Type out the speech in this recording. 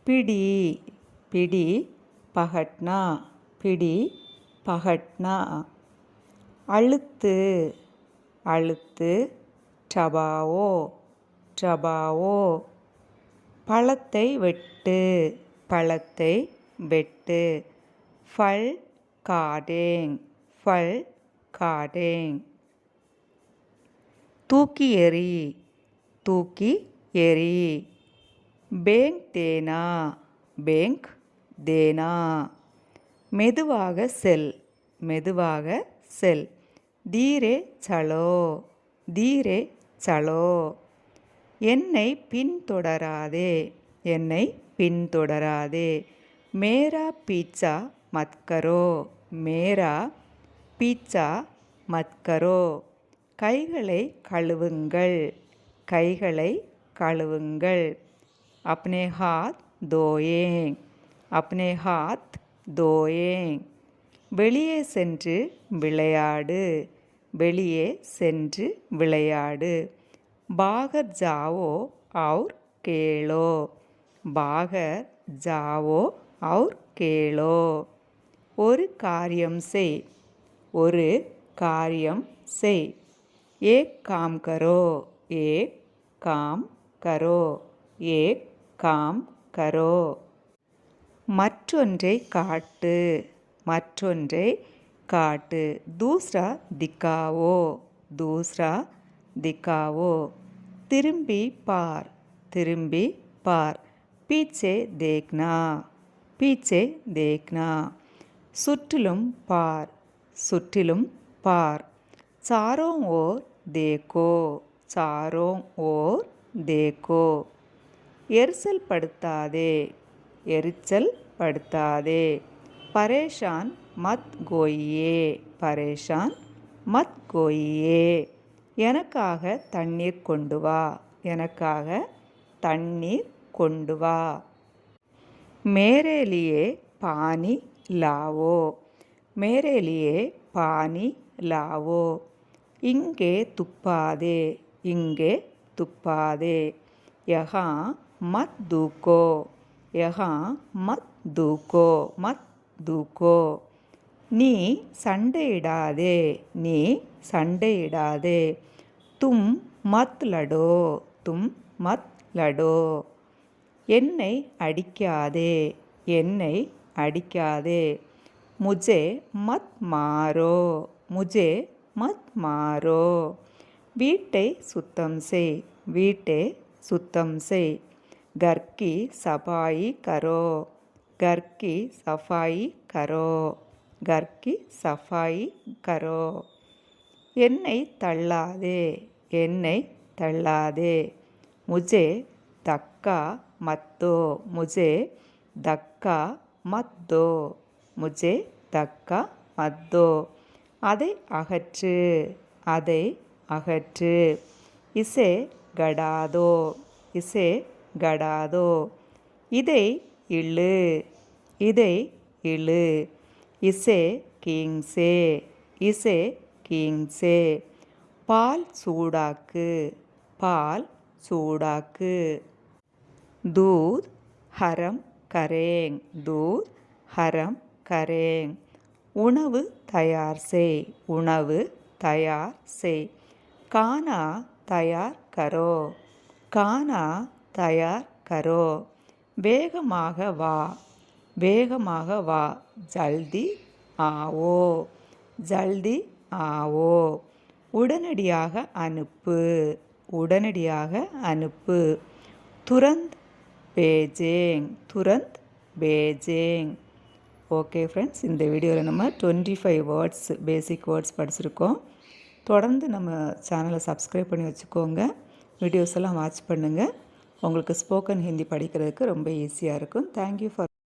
पिडी पिडी पहटना पिडी पहटना अழுத்து अழுத்து चबाओ चबाओ பழத்தை வெட்டு பழத்தை வெட்டு फल काटें तूकी एरी बैंक देना மெதுவாக செல் धीरे चलो என்னை பின்தொடராதே मेरा पीछा मत करो கைகளை கழுவுங்கள் अपने हाथ धोएं வெளியே சென்று விளையாடு बाहर जाओ और கேளோ ஒரு காரியம் செய் एक काम करो மற்றொன்றை காட்டு दूसरा दिखाओ திரும்பி பார் पीछे देखना சுற்றிலும் பார் चारों ओर देखो எரிச்சல் படுத்தாதே परेशान मत होइए எனக்காக தண்ணீர் கொண்டு வா मेरे लिए पानी लाओ இங்கே துப்பாதே यहाँ मत थूको நீ சண்டையிடாதே तुम मत लड़ो என்னை அடிக்காதே मुझे मत मारो வீட்டை சுத்தம் செய் घर की सफाई करो என்னை தள்ளாதே मुझे धक्का मत दो அதை அகற்று इसे गड़ा दो இதை இழு इसे खींचे பால் சூடாக்கு दूध हरम करें உணவு தயார் செய் खाना तैयार करो வேகமாக வா जल्दी आओ உடனடியாக அனுப்பு तुरंत भेजें ஓகே ஃப்ரெண்ட்ஸ், இந்த வீடியோவில் நம்ம 25 வேர்ட்ஸ் பேசிக் வேர்ட்ஸ் படிச்சிருக்கோம். தொடர்ந்து நம்ம சேனலை சப்ஸ்கிரைப் பண்ணி வச்சுக்கோங்க. வீடியோஸ் எல்லாம் வாட்ச் பண்ணுங்கள். உங்களுக்கு ஸ்போக்கன் ஹிந்தி படிக்கிறதுக்கு ரொம்ப ஈஸியாக இருக்கும். Thank you for